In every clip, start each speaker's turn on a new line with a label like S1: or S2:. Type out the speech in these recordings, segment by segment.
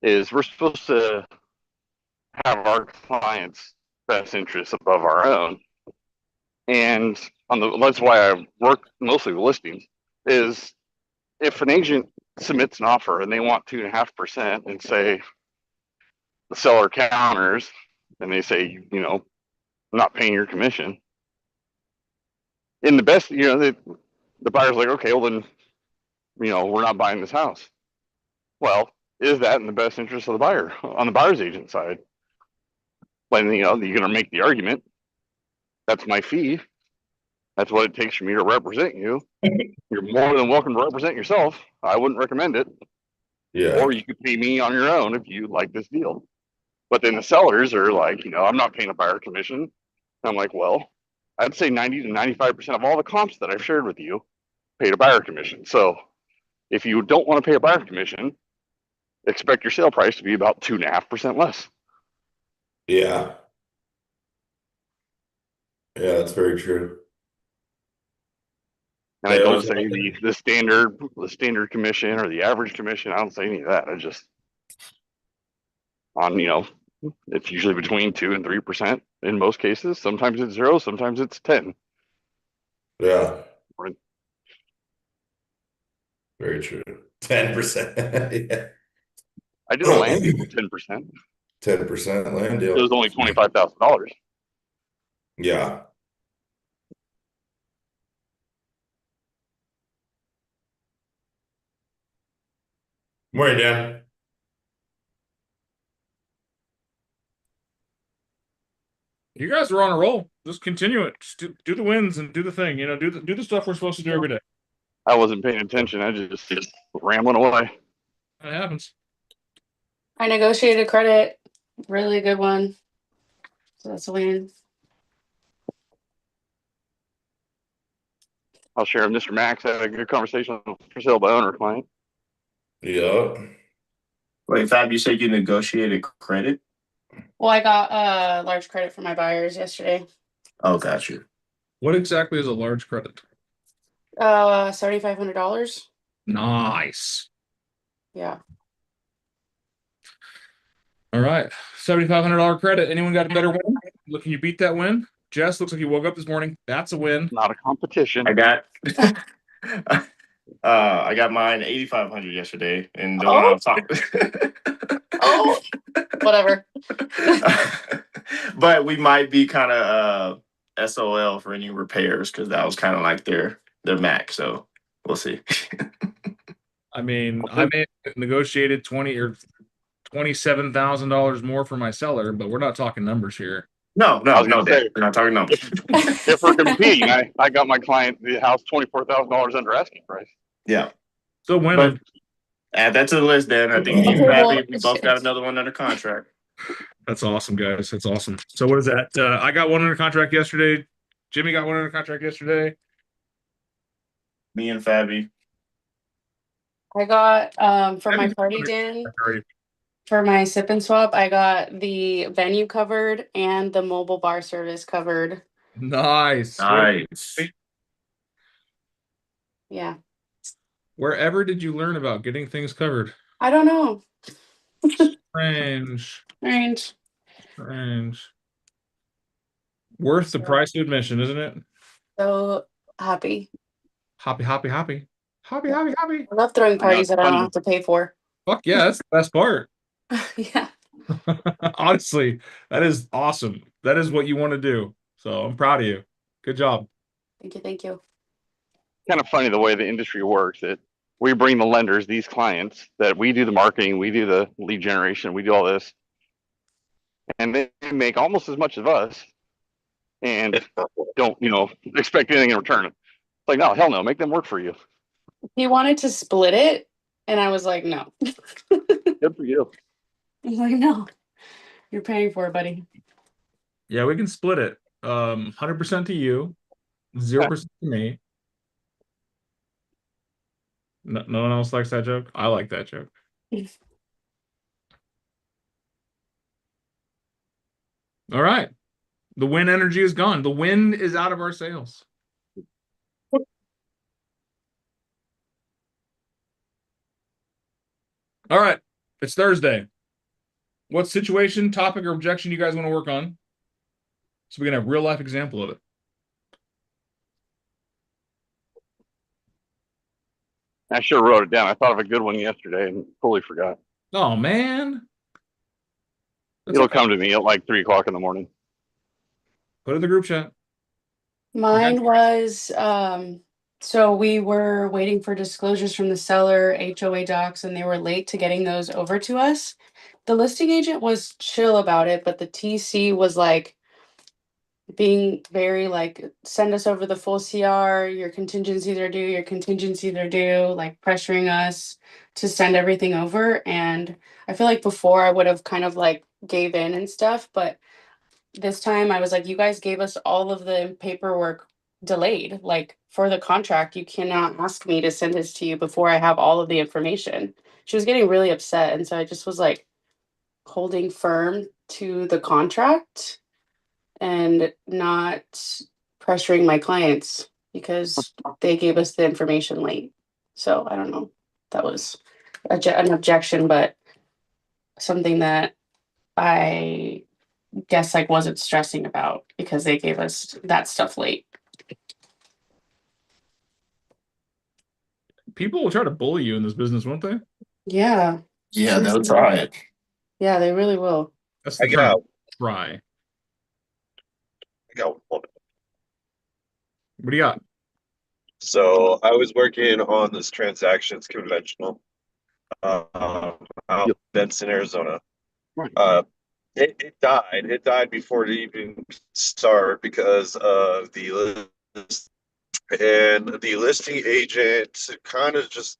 S1: is we're supposed to have our clients' best interests above our own. And that's why I work mostly with listings. Is if an agent submits an offer and they want 2.5% and say the seller counters and they say, I'm not paying your commission. In the best, the buyer's like, okay, well then, we're not buying this house. Well, is that in the best interest of the buyer on the buyer's agent side? When, you're going to make the argument, that's my fee. That's what it takes for me to represent you. You're more than welcome to represent yourself. I wouldn't recommend it.
S2: Yeah.
S1: Or you could pay me on your own if you like this deal. But then the sellers are like, I'm not paying a buyer commission. I'm like, well, I'd say 90 to 95% of all the comps that I've shared with you paid a buyer commission. So if you don't want to pay a buyer commission, expect your sale price to be about 2.5% less.
S2: Yeah. Yeah, that's very true.
S1: And I don't say the standard commission or the average commission. I don't say any of that. I just on it's usually between 2 and 3% in most cases. Sometimes it's 0, sometimes it's 10.
S2: Yeah. Very true. 10%. Yeah.
S1: I did a land deal with 10%.
S2: 10% land
S1: It was
S2: deal.
S1: only $25,000.
S2: Yeah. Morning, Dan.
S3: You guys are on a roll. Just continue it. Just do the wins and do the thing. Do the stuff we're supposed to do every day.
S1: I wasn't paying attention. I just rambling away.
S3: That happens.
S4: I negotiated credit, really good one. So that's a win.
S1: I'll share. Mr. Max had a good conversation for sale by owner client.
S2: Yeah.
S5: Wait, Fab, you said you negotiated credit?
S4: Well, I got a large credit for my buyers yesterday.
S5: Oh, got you.
S3: What exactly is a large credit?
S4: $7,500.
S3: Nice.
S4: Yeah.
S3: All right. $7,500 credit. Anyone got a better win? Can you beat that win? Jess, looks like you woke up this morning. That's a win.
S1: Not a competition.
S5: I got I got mine 8,500 yesterday, and the one I was talking.
S4: Oh, whatever.
S5: But we might be kind of SOL for any repairs because that was kind of like their max. So we'll see.
S3: I mean, I may have negotiated $27,000 more for my seller, but we're not talking numbers here.
S5: No,
S1: I was
S5: Dan.
S1: gonna say,
S5: We're not talking numbers.
S1: if we're competing, I got my client the house $24,000 under asking price.
S5: Yeah.
S3: So
S5: But
S3: winning.
S5: add that to the list, Dan. I think you
S4: Okay,
S5: and
S4: well,
S5: Bradley, we both got another one under contract.
S3: That's awesome, guys. That's awesome. So what is that? I got one under contract yesterday. Jimmy got one under contract yesterday.
S5: Me and Fabby.
S4: I got for my party din, for my sip and swap, I got the venue covered and the mobile bar service covered.
S3: Nice.
S5: Nice.
S4: Yeah.
S3: Wherever did you learn about getting things covered?
S4: I don't know.
S3: Strange.
S4: Strange.
S3: Worth the price of admission, isn't it?
S4: So happy.
S3: Happy.
S4: I love throwing parties that I don't have to pay for.
S3: Fuck yeah, that's the best part.
S4: Yeah.
S3: Honestly, that is awesome. That is what you want to do. So I'm proud of you. Good job.
S4: Thank you.
S1: Kind of funny the way the industry works. That we bring the lenders these clients that we do the marketing, we do the lead generation, we do all this, and they make almost as much of us, and don't expect anything in return. It's like, no, hell no, make them work for you.
S4: He wanted to split it, and I was like, no.
S1: Good for you.
S4: I was like, no, you're paying for it, buddy.
S3: Yeah, we can split it. 100% to you, 0% to me. No one else likes that joke? I like that joke. All right. The win energy is gone. The win is out of our sails. All right. It's Thursday. what situation, topic, or objection you guys want to work on, so we can have real life example of it.
S1: I sure wrote it down. I thought of a good one yesterday and totally forgot.
S3: Oh man, that's
S1: It'll
S3: okay.
S1: come to me at like 3 o'clock in the morning.
S3: Put it in the group chat.
S4: Mine was, so we were waiting for disclosures from the seller, HOA docs, and they were late to getting those over to us. The listing agent was chill about it, but the TC was like being very like, send us over the full CR, your contingencies are due, your contingencies are due, like pressuring us to send everything over. And I feel like before I would have kind of like gave in and stuff, but this time I was like, you guys gave us all of the paperwork delayed. Like for the contract, you cannot ask me to send this to you before I have all of the information. She was getting really upset. And so I just was like holding firm to the contract and not pressuring my clients because they gave us the information late. So I don't know. That was an objection, but something that I guess like wasn't stressing about because they gave us that stuff late.
S3: People will try to bully you in this business, won't they?
S4: Yeah.
S5: Yeah, they'll try it.
S4: Yeah, they really will.
S3: That's
S6: I
S3: the term.
S6: got,
S3: Try.
S6: I got one.
S3: What do you got?
S6: So I was working on this transactions conventional out in Benson, Arizona. It died. It died before it even started because of the list. And the listing agent kind of just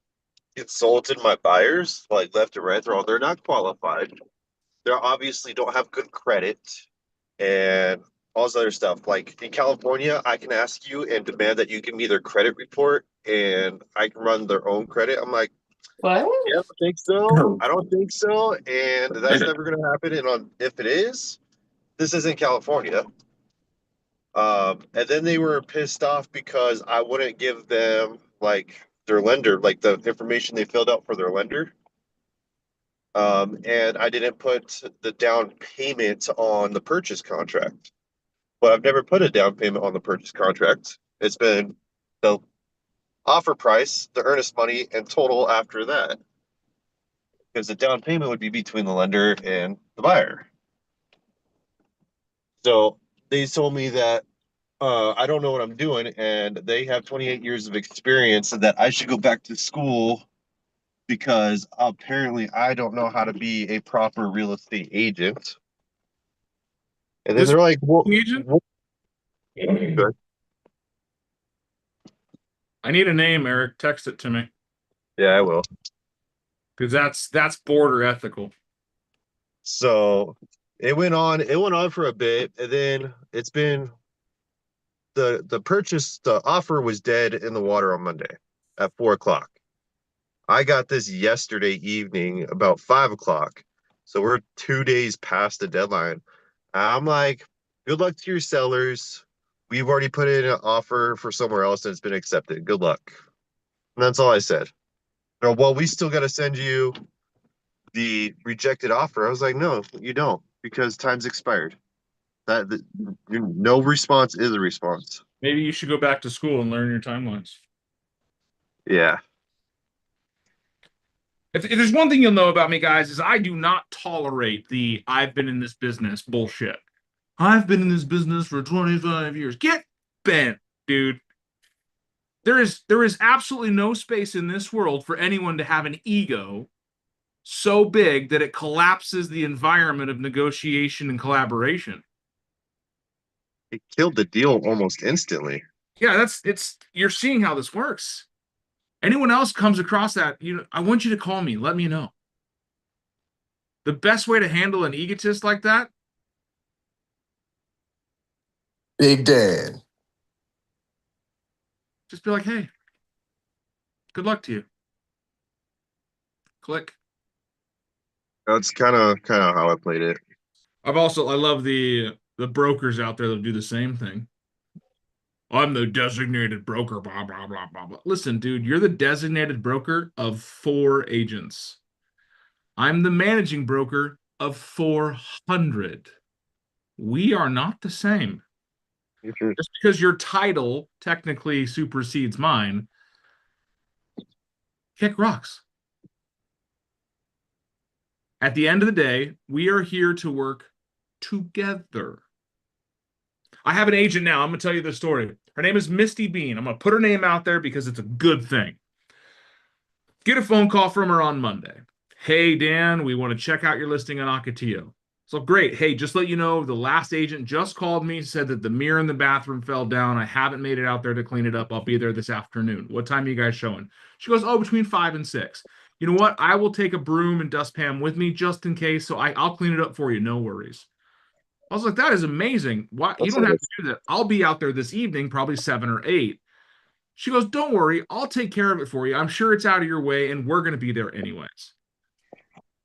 S6: insulted my buyers, like left and right. They're not qualified. They obviously don't have good credit and all this other stuff. Like in California, I can ask you and demand that you give me their credit report and I can run their own credit. I'm like,
S4: What?
S6: yeah, I don't think so. I don't think so. And that's never going to happen. And if it is, this isn't California. And then they were pissed off because I wouldn't give them like their lender, like the information they filled out for their lender. And I didn't put the down payment on the purchase contract. But I've never put a down payment on the purchase contract. It's been the offer price, the earnest money, and total after that. Because the down payment would be between the lender and the buyer. So they told me that I don't know what I'm doing, and they have 28 years of experience, and that I should go back to school because apparently I don't know how to be a proper real estate agent. And then
S3: This
S6: they're like, "Well,
S3: agent?
S6: Good.
S3: I need a name, Eric. Text it to me.
S6: Yeah, I will."
S3: Because that's border ethical.
S6: So it went on for a bit, and then it's been the offer was dead in the water on Monday at 4 o'clock. I got this yesterday evening about 5 o'clock. So we're 2 days past the deadline. I'm like, good luck to your sellers. We've already put in an offer for somewhere else and it's been accepted. Good luck. And that's all I said. They're, well, we still got to send you the rejected offer. I was like, no, you don't, because time's expired. No response is a response.
S3: Maybe you should go back to school and learn your timelines.
S6: Yeah.
S3: If there's one thing you'll know about me, guys, is I do not tolerate the I've been in this business bullshit. I've been in this business for 25 years. Get bent, dude. There is absolutely no space in this world for anyone to have an ego so big that it collapses the environment of negotiation and collaboration.
S6: It killed the deal almost instantly.
S3: Yeah, you're seeing how this works. Anyone else comes across that, I want you to call me. Let me know. The best way to handle an egotist like that?
S7: Big Dad.
S3: Just be like, hey, good luck to you. Click.
S6: That's kind of how I played it.
S3: I love the brokers out there that do the same thing. I'm the designated broker, blah, blah, blah, blah, blah. Listen, dude, you're the designated broker of 4 agents. I'm the managing broker of 400. We are not the same. Just because your title technically supersedes mine, kick rocks. At the end of the day, we are here to work together. I have an agent now. I'm going to tell you the story. Her name is Misty Bean. I'm going to put her name out there because it's a good thing. Get a phone call from her on Monday. Hey, Dan, we want to check out your listing on Ocotillo. So great. Hey, just let you know, the last agent just called me, said that the mirror in the bathroom fell down. I haven't made it out there to clean it up. I'll be there this afternoon. What time are you guys showing? She goes, oh, between 5 and 6. You know what? I will take a broom and dustpan with me just in case. So I'll clean it up for you. No worries. I was like, that is amazing. Why you don't have to do that. I'll be out there this evening, probably 7 or 8. She goes, don't worry. I'll take care of it for you. I'm sure it's out of your way, and we're going to be there anyways.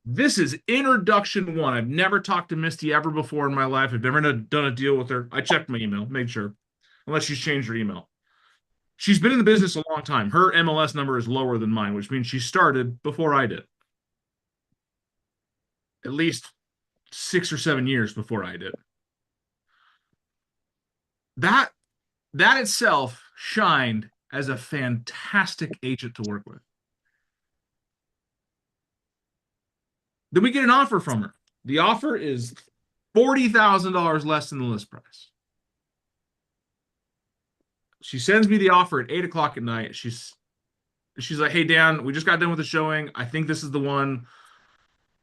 S3: This is introduction 1. I've never talked to Misty ever before in my life. I've never done a deal with her. I checked my email, made sure, unless she's changed her email. She's been in the business a long time. Her MLS number is lower than mine, which means she started before I did. At least 6 or 7 years before I did. That itself shined as a fantastic agent to work with. Then we get an offer from her. The offer is $40,000 less than the list price. She sends me the offer at 8 o'clock at night. She's like, hey, Dan, we just got done with the showing. I think this is the one.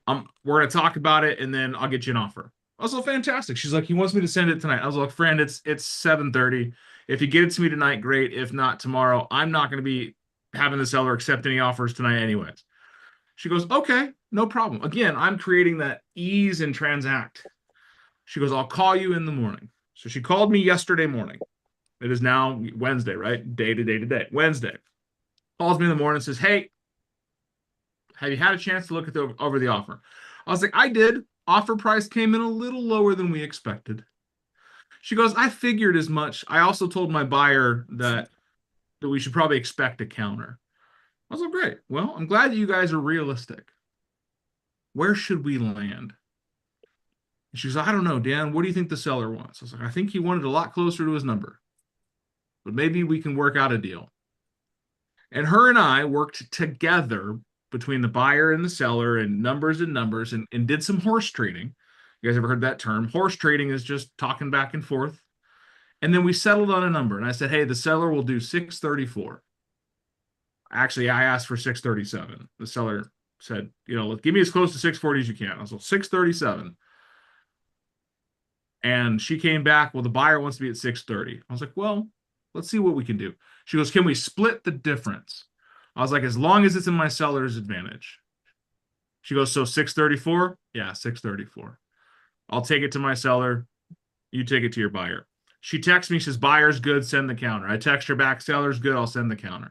S3: We're going to talk about it, and then I'll get you an offer. I was like, fantastic. She's like, he wants me to send it tonight. I was like, friend, it's 7:30. If you get it to me tonight, great. If not, tomorrow. I'm not going to be having the seller accept any offers tonight anyways. She goes, okay, no problem. Again, I'm creating that ease and transact. She goes, I'll call you in the morning. So she called me yesterday morning. It is now Wednesday, right? Day to day. Wednesday. Calls me in the morning and says, hey, have you had a chance to look at over the offer? I was like, I did. Offer price came in a little lower than we expected. She goes, I figured as much. I also told my buyer that we should probably expect a counter. I was like, great. Well, I'm glad that you guys are realistic. Where should we land? And she goes, I don't know, Dan. What do you think the seller wants? I was like, I think he wanted a lot closer to his number. But maybe we can work out a deal. And her and I worked together between the buyer and the seller and numbers and did some horse trading. You guys ever heard that term? Horse trading is just talking back and forth. And then we settled on a number. And I said, hey, the seller will do 634. Actually, I asked for 637. The seller said, give me as close to 640 as you can. I was like, 637. And she came back, well, the buyer wants to be at 630. I was like, well, let's see what we can do. She goes, can we split the difference? I was like, as long as it's in my seller's advantage. She goes, so 634? Yeah, 634. I'll take it to my seller. You take it to your buyer. She texts me, says, buyer's good, send the counter. I text her back, seller's good, I'll send the counter.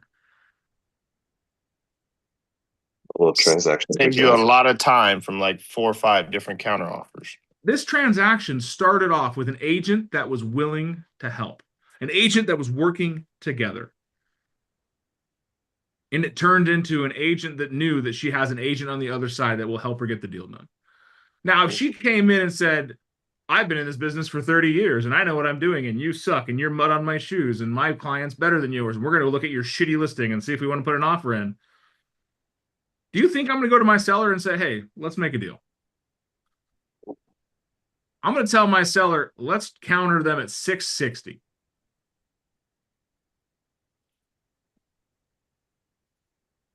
S6: Little transaction.
S5: Saves you a lot of time from like 4 or 5 different counter offers.
S3: This transaction started off with an agent that was willing to help, an agent that was working together. And it turned into an agent that knew that she has an agent on the other side that will help her get the deal done. Now, if she came in and said, I've been in this business for 30 years and I know what I'm doing and you suck and you're mud on my shoes and my client's better than yours and we're going to look at your shitty listing and see if we want to put an offer in. Do you think I'm going to go to my seller and say, hey, let's make a deal? I'm going to tell my seller, let's counter them at 660.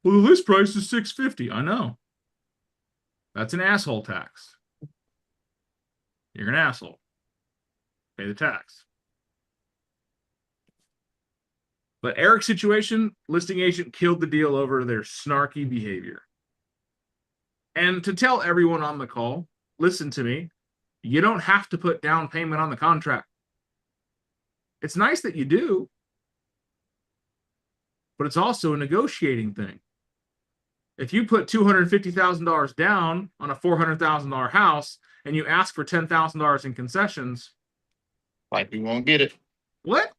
S3: Well, the list price is 650. I know. That's an asshole tax. You're an asshole. Pay the tax. But Eric's situation, listing agent killed the deal over their snarky behavior. And to tell everyone on the call, listen to me, you don't have to put down payment on the contract. It's nice that you do, but it's also a negotiating thing. If you put $250,000 down on a $400,000 house and you ask for $10,000 in concessions,
S5: Like we won't get it.
S3: what?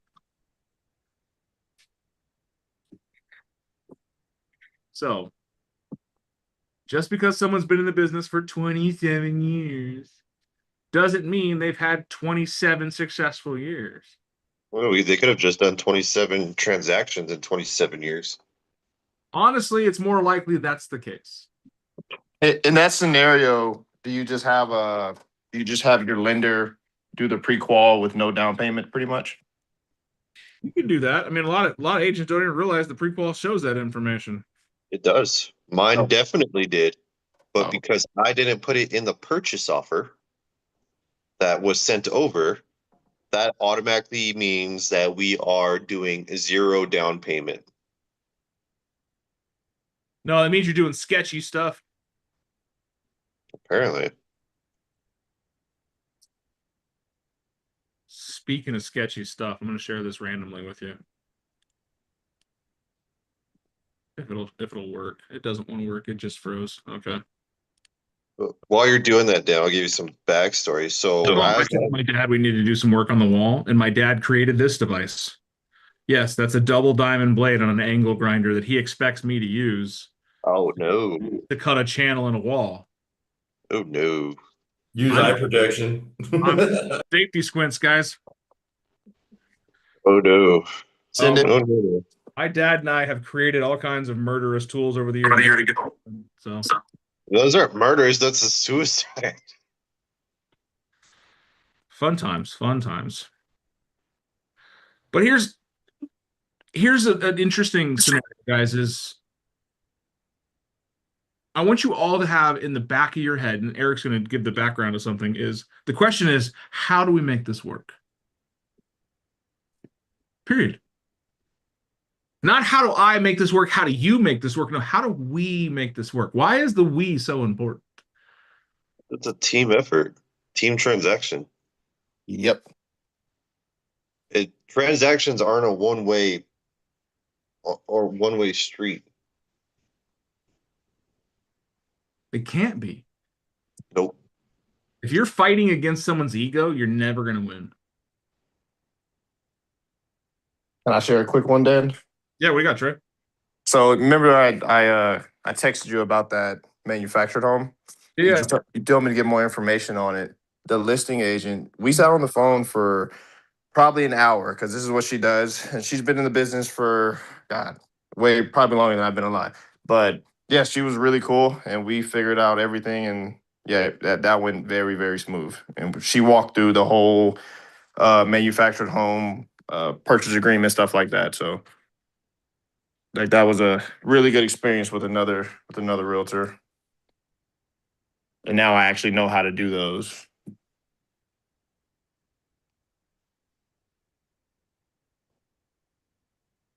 S3: So Just because someone's been in the business for 27 years doesn't mean they've had 27 successful years.
S6: Well, they could have just done 27 transactions in 27 years.
S3: Honestly, it's more likely that's the case.
S8: In that scenario, do you just have your lender do the pre-qual with no down payment, pretty much?
S3: You can do that. I mean, a lot of agents don't even realize the prequel shows that information.
S6: It does. Mine
S8: Oh.
S6: definitely did. But
S8: Oh.
S6: because I didn't put it in the purchase offer that was sent over, that automatically means that we are doing 0 down payment.
S3: No, that means you're doing sketchy stuff.
S6: Apparently.
S3: Speaking of sketchy stuff, I'm going to share this randomly with you. If it'll work. It doesn't want to work. It just froze. Okay.
S6: While you're doing that, Dan, I'll give you some backstory. So,
S3: I told my dad we need to do some work on the wall, and my dad created this device. Yes, that's a double diamond blade on an angle grinder that he expects me to use
S6: oh no,
S3: to cut a channel in a wall.
S6: oh no,
S2: Use eye protection.
S3: Safety squints, guys.
S6: oh no,
S8: Send it.
S6: oh no.
S3: My dad and I have created all kinds of murderous tools over the years. So
S6: Those aren't murders. That's a suicide.
S3: fun times. But here's an interesting scenario, guys. Is I want you all to have in the back of your head, and Eric's going to give the background of something. Is the question is, how do we make this work? Period. Not how do I make this work? How do you make this work? No, how do we make this work? Why is the we so important?
S6: It's a team effort, team transaction.
S8: Yep.
S6: Transactions aren't a one-way or one-way street.
S3: It can't be.
S6: Nope.
S3: If you're fighting against someone's ego, you're never going to win.
S8: Can I share a quick one, Dan?
S3: Yeah, what do you got, Trey?
S8: So remember I texted you about that manufactured home?
S3: Yeah.
S8: You told me to get more information on it. The listing agent, we sat on the phone for probably an hour because this is what she does. And she's been in the business for, God, probably longer than I've been alive. But yeah, she was really cool and we figured out everything. And yeah, that went very, very smooth. And she walked through the whole manufactured home purchase agreement, stuff like that. So like that was a really good experience with another realtor. And now I actually know how to do those.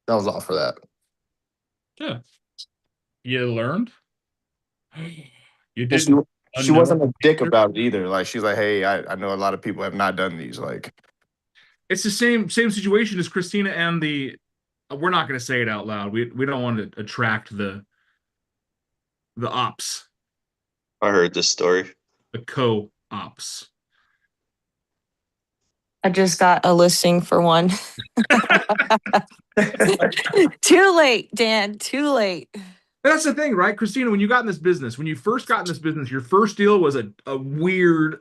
S8: That was all for that.
S3: Yeah. You learned? You
S8: And
S3: didn't.
S8: she wasn't a dick about it either. Like she's like, hey, I know a lot of people have not done these. Like
S3: It's the same situation as Christina and the. We're not going to say it out loud. We don't want to attract the ops,
S6: I heard this story.
S3: the co-ops.
S9: I just got a listing for one. Too late, Dan. Too late.
S3: That's the thing, right, Christina? When you got in this business, when you first got in this business, your first deal was a weird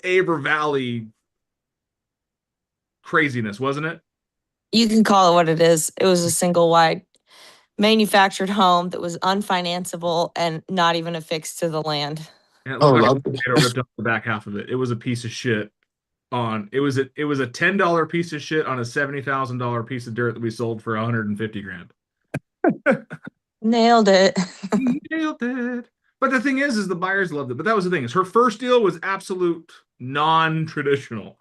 S3: Aver Valley craziness, wasn't it?
S9: You can call it what it is. It was a single wide manufactured home that was unfinanceable and not even affixed to the land.
S3: And it
S8: Oh,
S3: looked like
S8: love
S3: a tornado ripped off the back half of it. It was a piece of shit. It was a $10 piece of shit on a $70,000 piece of dirt that we sold for $150,000.
S9: Nailed it.
S3: Nailed it. But the thing is the buyers loved it. But that was the thing, is her first deal was absolute non-traditional.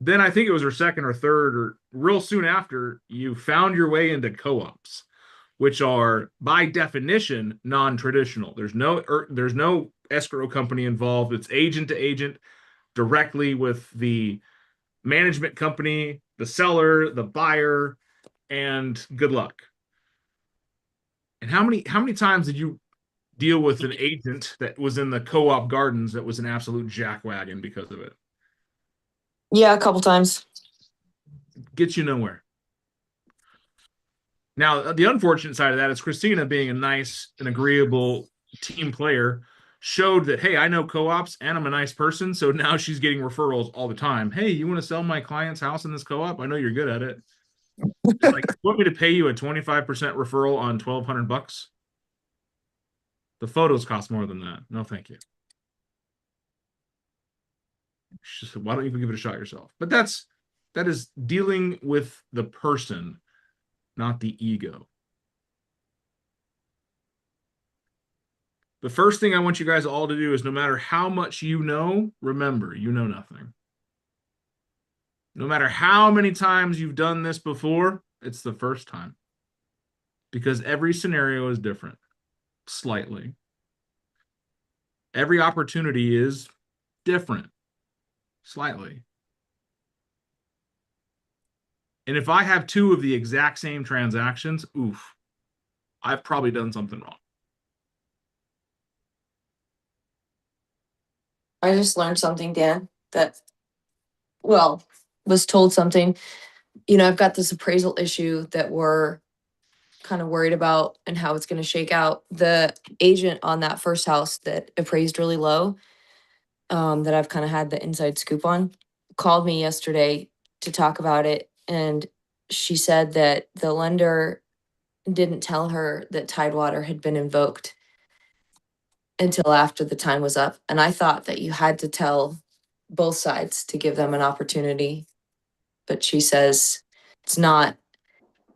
S3: Then I think it was her second or third, or real soon after, you found your way into co-ops, which are by definition non-traditional. There's no escrow company involved. It's agent to agent, directly with the management company, the seller, the buyer, and good luck. And how many times did you deal with an agent that was in the co-op gardens that was an absolute jackwagon because of it?
S9: Yeah, a couple times.
S3: Gets you nowhere. Now, the unfortunate side of that is Christina being a nice and agreeable team player showed that, hey, I know co-ops and I'm a nice person. So now she's getting referrals all the time. Hey, you want to sell my client's house in this co-op? I know you're good at it. It's like, you want me to pay you a 25% referral on $1,200? The photos cost more than that. No, thank you. She said, why don't you give it a shot yourself? But that is dealing with the person, not the ego. The first thing I want you guys all to do is, no matter how much you know, remember, you know nothing. No matter how many times you've done this before, it's the first time. Because every scenario is different, slightly. Every opportunity is different, slightly. And if I have two of the exact same transactions, oof, I've probably done something wrong.
S9: I just learned something, Dan, that, well, was told something. You know, I've got this appraisal issue that we're kind of worried about and how it's going to shake out. The agent on that first house that appraised really low, that I've kind of had the inside scoop on, called me yesterday to talk about it. And she said that the lender didn't tell her that Tidewater had been invoked until after the time was up. And I thought that you had to tell both sides to give them an opportunity. But she says it's not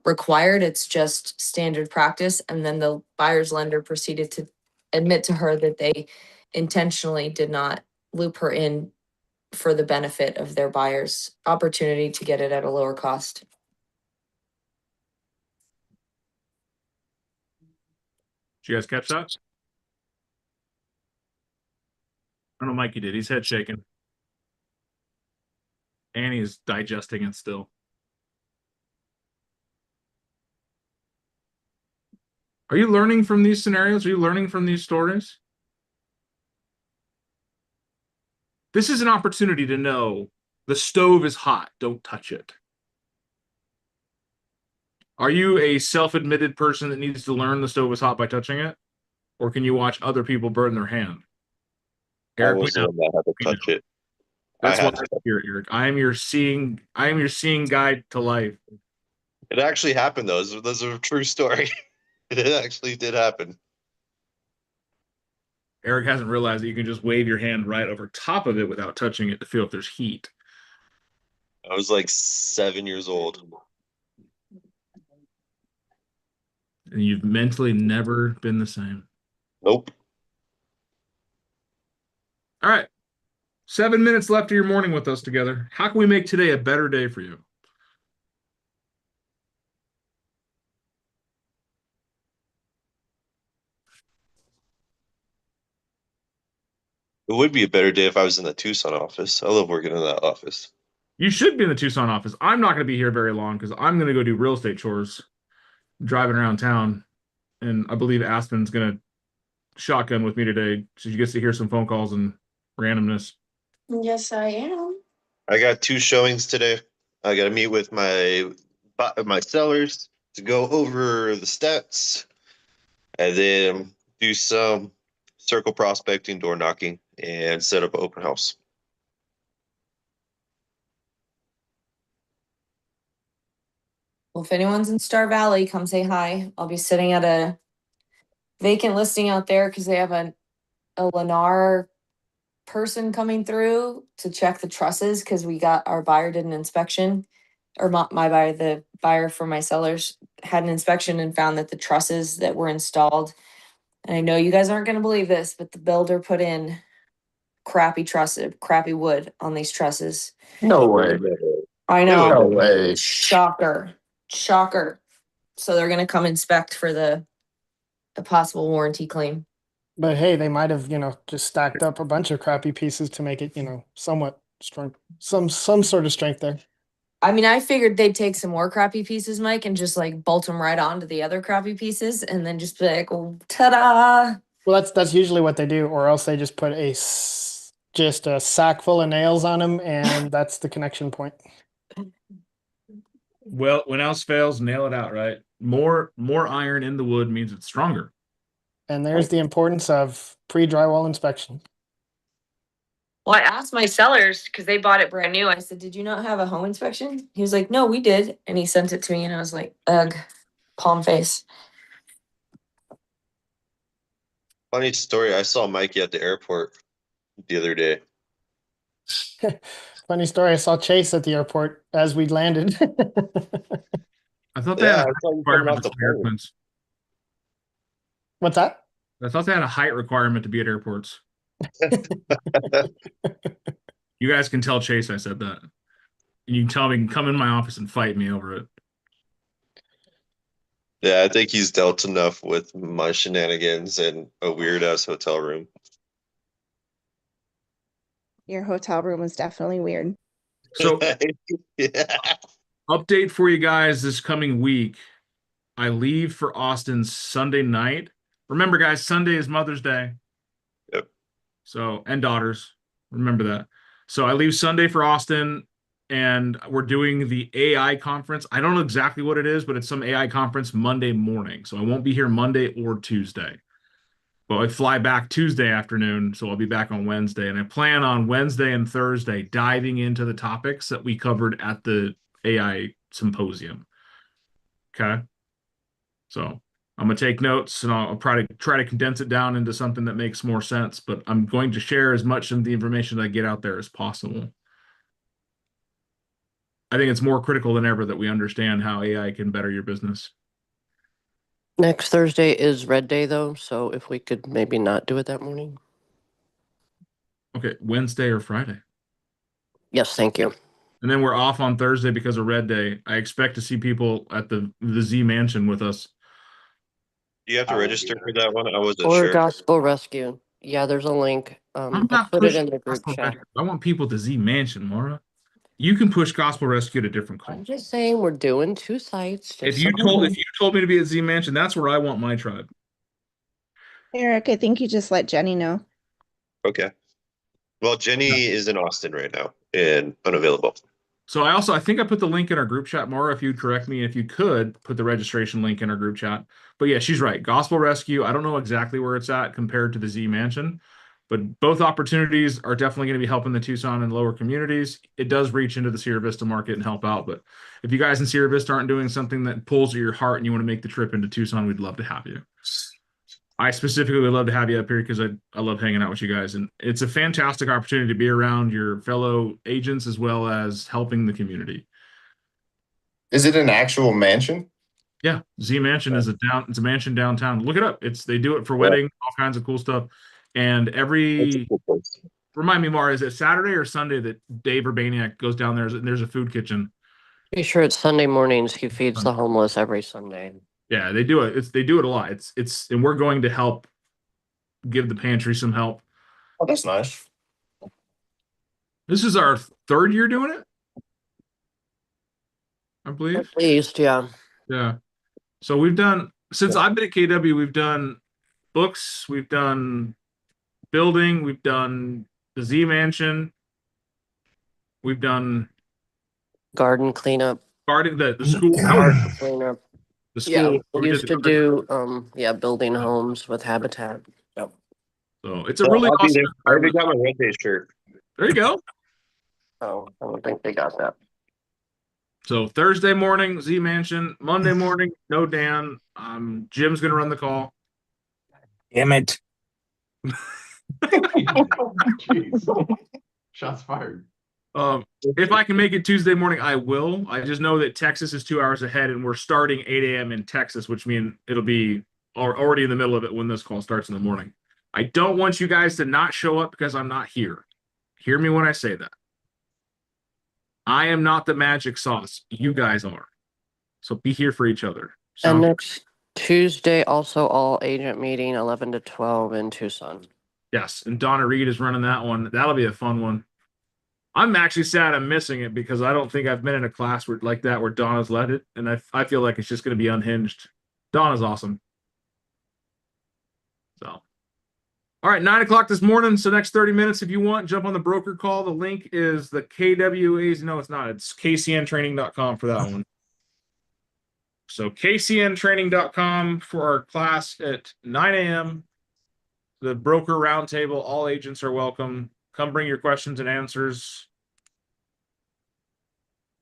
S9: required, it's just standard practice. And then the buyer's lender proceeded to admit to her that they intentionally did not loop her in for the benefit of their buyer's opportunity to get it at a lower cost.
S3: Did you guys catch that? I don't know, Mikey did. He's head shaking. Annie's digesting it still. Are you learning from these scenarios? Are you learning from these stories? This is an opportunity to know the stove is hot. Don't touch it. Are you a self-admitted person that needs to learn the stove is hot by touching it? Or can you watch other people burn their hand?
S6: I
S3: Eric,
S6: was the one that had to touch it.
S3: that's
S6: I
S3: what
S6: had
S3: I'm here, Eric. I am your seeing guide to life.
S6: It actually happened though. Those are a true story. It actually did happen.
S3: Eric hasn't realized that you can just wave your hand right over top of it without touching it to feel if there's heat.
S6: I was like 7 years old.
S3: And you've mentally never been the same.
S6: Nope.
S3: All right. 7 minutes left of your morning with us together. How can we make today a better day for you?
S6: It would be a better day if I was in the Tucson office. I love working in that office.
S3: You should be in the Tucson office. I'm not going to be here very long because I'm going to go do real estate chores, driving around town. And I believe Aspen's going to shotgun with me today. So you get to hear some phone calls and randomness.
S4: Yes, I am.
S6: I got 2 showings today. I got to meet with my sellers to go over the stats, and then do some circle prospecting, door knocking, and set up an open house.
S9: Well, if anyone's in Star Valley, come say hi. I'll be sitting at a vacant listing out there because they have a Lennar person coming through to check the trusses because our buyer did an inspection, or my buyer, the buyer for my sellers had an inspection and found that the trusses that were installed, and I know you guys aren't going to believe this, but the builder put in crappy wood on these trusses.
S7: No way.
S9: I know.
S7: No way.
S9: Shocker. So they're going to come inspect for a possible warranty claim.
S10: But hey, they might have, just stacked up a bunch of crappy pieces to make it, somewhat strong, some sort of strength there.
S9: I mean, I figured they'd take some more crappy pieces, Mike, and just like bolt them right onto the other crappy pieces, and then just be like, oh, ta-da!
S10: Well, that's usually what they do, or else they just put just a sack full of nails on them, and that's the connection point.
S3: Well, when else fails, nail it out, right? More iron in the wood means it's stronger.
S10: And there's the importance of pre-drywall inspection.
S9: Well, I asked my sellers because they bought it brand new. I said, "Did you not have a home inspection?" He was like, "No, we did." And he sent it to me and I was like, ugh, palm face.
S6: Funny story. I saw Mikey at the airport the other day.
S10: Funny story. I saw Chase at the airport as we landed.
S3: I thought they
S6: Yeah,
S3: had
S6: I
S3: a
S6: saw you coming
S3: requirement
S6: off
S3: to
S6: the
S3: be
S6: plane.
S3: airplanes.
S10: What's that?
S3: I thought they had a height requirement to be at airports. You guys can tell Chase I said that. And you can tell him he can come in my office and fight me over it.
S6: Yeah, I think he's dealt enough with my shenanigans and a weird ass hotel room.
S11: Your hotel room was definitely weird.
S3: So
S6: Yeah.
S3: update for you guys this coming week. I leave for Austin Sunday night. Remember, guys, Sunday is Mother's Day.
S6: Yep.
S3: So, and daughters. Remember that. So I leave Sunday for Austin, and we're doing the AI conference. I don't know exactly what it is, but it's some AI conference Monday morning. So I won't be here Monday or Tuesday. But I fly back Tuesday afternoon, so I'll be back on Wednesday. And I plan on Wednesday and Thursday diving into the topics that we covered at the AI symposium. Okay. So I'm gonna take notes and I'll try to condense it down into something that makes more sense. But I'm going to share as much of the information that I get out there as possible. I think it's more critical than ever that we understand how AI can better your business.
S12: Next Thursday is Red Day, though, so if we could maybe not do it that morning.
S3: Okay, Wednesday or Friday.
S12: Yes, thank you.
S3: And then we're off on Thursday because of Red Day. I expect to see people at the Z Mansion with us.
S6: Do you have to register for that one? I wasn't
S12: Or
S6: sure.
S12: Gospel Rescue. Yeah, there's a link.
S3: I'm
S12: I'll
S3: not
S12: put it
S3: pushing
S12: in the group
S3: Gospel
S12: chat.
S3: Rescue. I want people to Z Mansion, Laura. You can push Gospel Rescue to different
S12: I'm
S3: calls.
S12: just saying we're doing 2 sites.
S3: If
S12: just
S3: you
S12: so
S3: told
S12: know.
S3: if you told me to be at Z Mansion, that's where I want my tribe.
S11: Eric, I think you just let Jenny know.
S6: Okay. Well, Jenny is in Austin right now and unavailable.
S3: So I think I put the link in our group chat, Maura, if you'd correct me, if you could put the registration link in our group chat. But yeah, she's right. Gospel Rescue, I don't know exactly where it's at compared to the Z Mansion, but both opportunities are definitely going to be helping the Tucson and lower communities. It does reach into the Sierra Vista market and help out. But if you guys in Sierra Vista aren't doing something that pulls at your heart and you want to make the trip into Tucson, we'd love to have you. I specifically would love to have you up here because I love hanging out with you guys. And it's a fantastic opportunity to be around your fellow agents as well as helping the community.
S8: Is it an actual mansion?
S3: Yeah, Z Mansion is it's a mansion downtown. Look it up. They do it for wedding, all kinds of cool stuff. And remind me, Mara, is it Saturday or Sunday that Dave Urbaniak goes down there and there's a food kitchen?
S12: Pretty sure it's Sunday mornings. He feeds the homeless every Sunday.
S3: Yeah, they do it. They do it a lot. And we're going to help give the pantry some help.
S8: Oh, that's nice.
S3: This is our 3rd year doing it, I believe.
S12: At least, yeah.
S3: Yeah. So we've done, since I've been at KW, we've done books, we've done building, we've done the Z Mansion, we've done
S12: Garden cleanup.
S3: the school.
S12: Garden cleanup.
S3: The school.
S12: Yeah,
S3: where
S12: we
S3: did
S12: used
S3: the
S12: to do building homes with Habitat. Yep.
S3: So it's a really
S6: I'll be
S3: awesome
S6: there. I already
S3: environment.
S6: got my Red Day shirt.
S3: There you go.
S12: Oh, I don't think they got that.
S3: So Thursday morning, Z Mansion. Monday morning, no Dan. Jim's gonna run the call.
S2: Damn it.
S1: Shots fired.
S3: If I can make it Tuesday morning, I will. I just know that Texas is 2 hours ahead, and we're starting 8 a.m. in Texas, which means it'll be already in the middle of it when this call starts in the morning. I don't want you guys to not show up because I'm not here. Hear me when I say that. I am not the magic sauce. You guys are. So be here for each other.
S12: And
S3: Sound-
S12: next Tuesday, also all agent meeting, 11 to 12 in Tucson.
S3: Yes, and Donna Reed is running that one. That'll be a fun one. I'm actually sad I'm missing it because I don't think I've been in a class like that where Donna's led it, and I feel like it's just going to be unhinged. Donna's awesome. So, all right, 9 o'clock this morning. So next 30 minutes, if you want, jump on the broker call. The link is the KWA's. No, it's not. It's kcntraining.com for that one. So kcntraining.com for our class at 9 a.m. The broker roundtable, all agents are welcome. Come bring your questions and answers.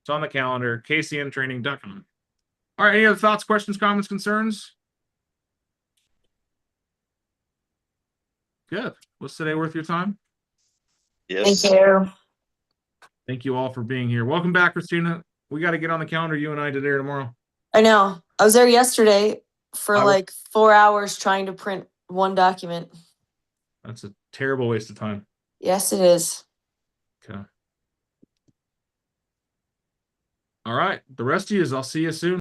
S3: It's on the calendar, kcntraining.com. All right, any other thoughts, questions, comments, concerns? Good. Was today worth your time?
S6: Yes.
S9: Thank you.
S3: Thank you all for being here. Welcome back, Christina. We got to get on the calendar, you and I, today or tomorrow.
S9: I know. I was there yesterday for
S3: I will-
S9: like 4 hours trying to print one document.
S3: That's a terrible waste of time.
S9: Yes, it is.
S3: Okay. All right. The rest of you, I'll see you soon.